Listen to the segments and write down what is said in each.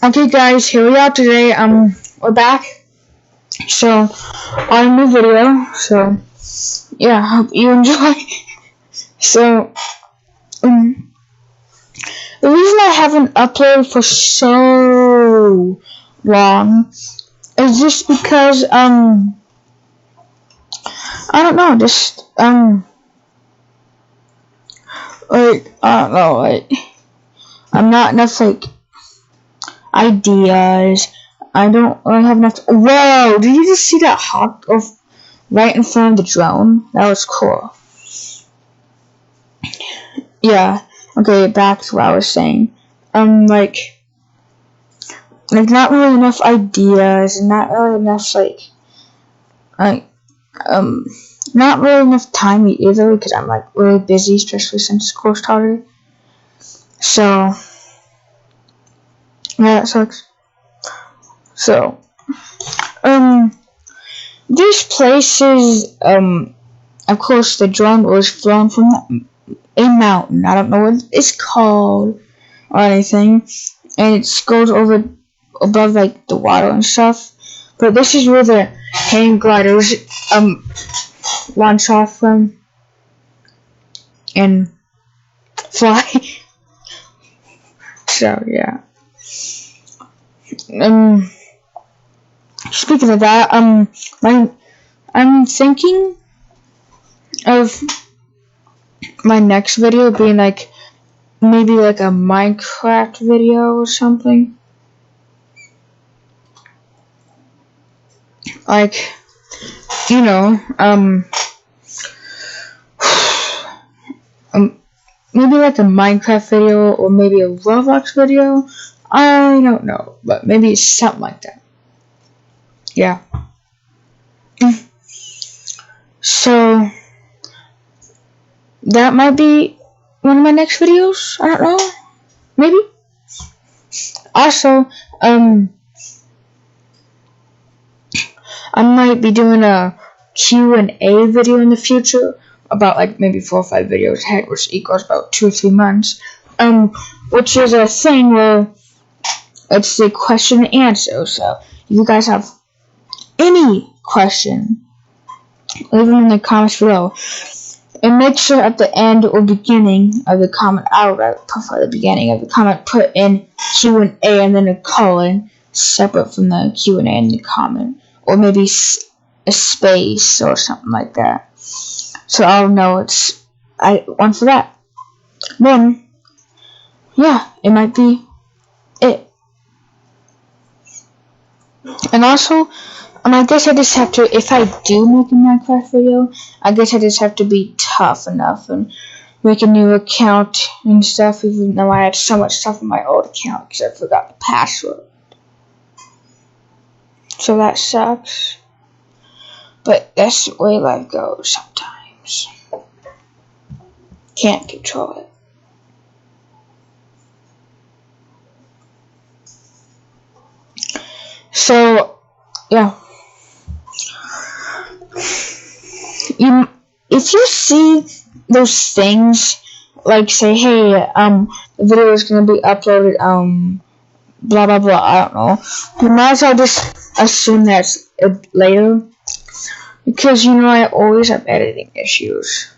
Okay, guys, here we are today. We're back. So, on a new video. So, yeah, hope you enjoy. So, the reason I haven't uploaded for so long is just because I don't know, I don't know, I'm not enough ideas. I don't really have enough. Whoa! Did you just see that hawk right in front of the drone? That was cool. Yeah. Okay, back to what I was saying. Like not really enough ideas, not really enough like not really enough time either because I'm really busy, especially since school started. So yeah, that sucks. So these places of course the drone was flown from a mountain. I don't know what it's called or anything, and it goes over above the water and stuff. But this is where the hang gliders launch off from and fly. So yeah. Speaking of that, I'm thinking of my next video being maybe a Minecraft video or something. You know, maybe a Minecraft video or maybe a Roblox video. I don't know, but maybe something like that. Yeah. So that might be one of my next videos. I don't know. Maybe. Also, I might be doing a Q&A video in the future about maybe 4 or 5 videos ahead, which equals about 2 or 3 months. Which is a thing where it's the question and answer. So if you guys have any question, leave them in the comments below. And make sure at the end or beginning of the comment, I would prefer the beginning of the comment, put in Q&A and then a colon separate from the Q&A and the comment. Or maybe a space or something like that. So I'll know it's one for that. Then, yeah, it might be it. And also, I guess I just have to, if I do make a Minecraft video, I guess I just have to be tough enough and make a new account and stuff, even though I had so much stuff on my old account because I forgot the password. So that sucks. But that's the way life goes sometimes. Can't control it. So, yeah. If you see those things, say, hey, the video is gonna be uploaded, blah blah blah. I don't know. You might as well just assume that's later, because I always have editing issues.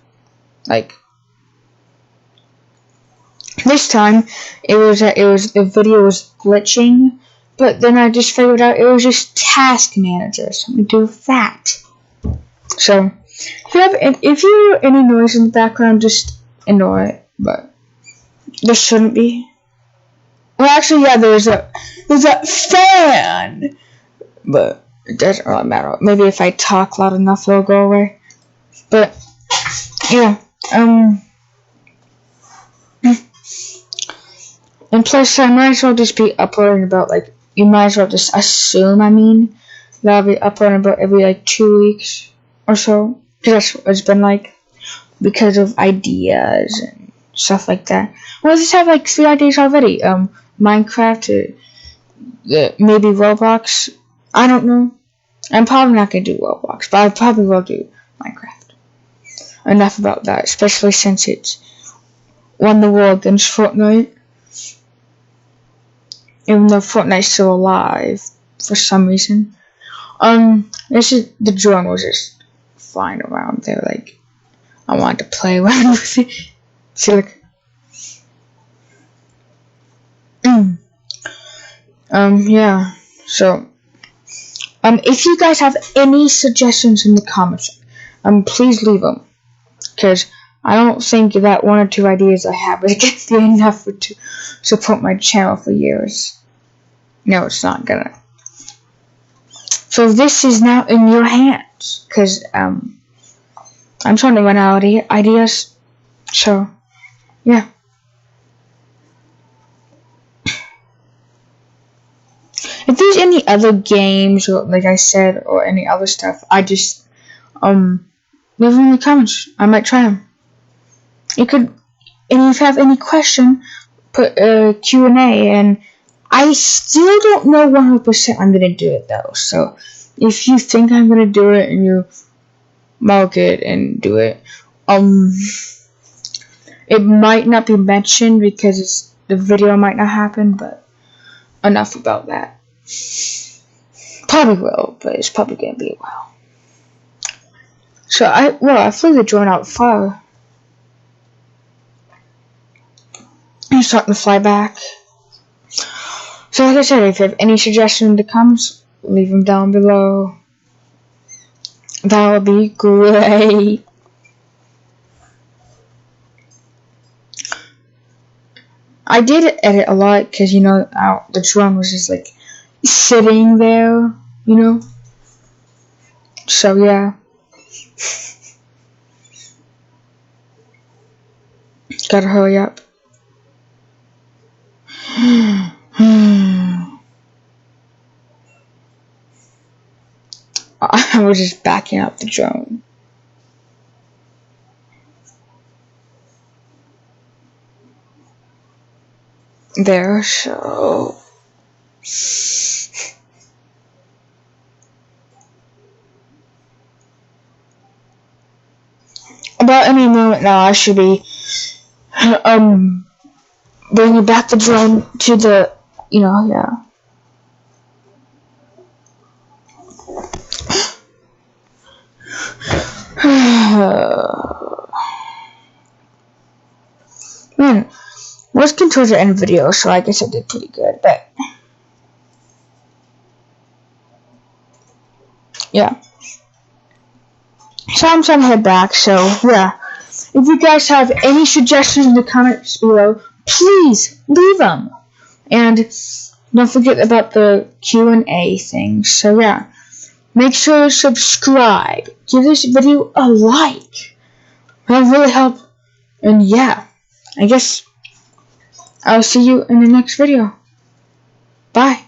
This time, it was the video was glitching, but then I just figured out it was just Task Manager, something to do with that. So, if you hear any noise in the background, just ignore it. But there shouldn't be. Well, actually, yeah, there's a fan, but it doesn't really matter. Maybe if I talk loud enough, it'll go away. But yeah, and plus, I might as well just be uploading about you might as well just assume. That I'll be uploading about every 2 weeks or so, because that's what it's been because of ideas and stuff like that. Well, I just have 3 ideas already. Minecraft, maybe Roblox. I don't know. I'm probably not gonna do Roblox, but I probably will do Minecraft. Enough about that, especially since it's won the war against Fortnite. even though Fortnite's still alive for some reason. The drone was just flying around there, like, I wanted to play around with it. See, like, yeah, so, if you guys have any suggestions in the comments, please leave them, because I don't think that 1 or 2 ideas I have is going to be enough to support my channel for years. No, it's not gonna. So this is now in your hands, because, I'm trying to run out of ideas, so, yeah. If there's any other games, or like I said, or any other stuff, I just, leave them in the comments. I might try them. You could, and if you have any question, put a Q&A, and I still don't know 100% I'm gonna do it though. So if you think I'm gonna do it and you mark it and do it, it might not be mentioned because the video might not happen. But enough about that. Probably will, but it's probably gonna be a while. So I flew the drone out far. I'm starting to fly back. So like I said, if you have any suggestions in the comments, leave them down below. That would be great. I did edit a lot because, the drone was just like sitting there, So yeah. Gotta hurry up. I was just backing up the drone. There, so... About any moment now, I should be, bringing back the drone to the, yeah. Man, was towards the end video, so I guess I did pretty good, but yeah. So I'm trying to head back, so yeah. If you guys have any suggestions in the comments below, please leave them. And don't forget about the Q&A thing. So yeah, make sure to subscribe. Give this video a like. That'll really help. And yeah, I guess I'll see you in the next video. Bye.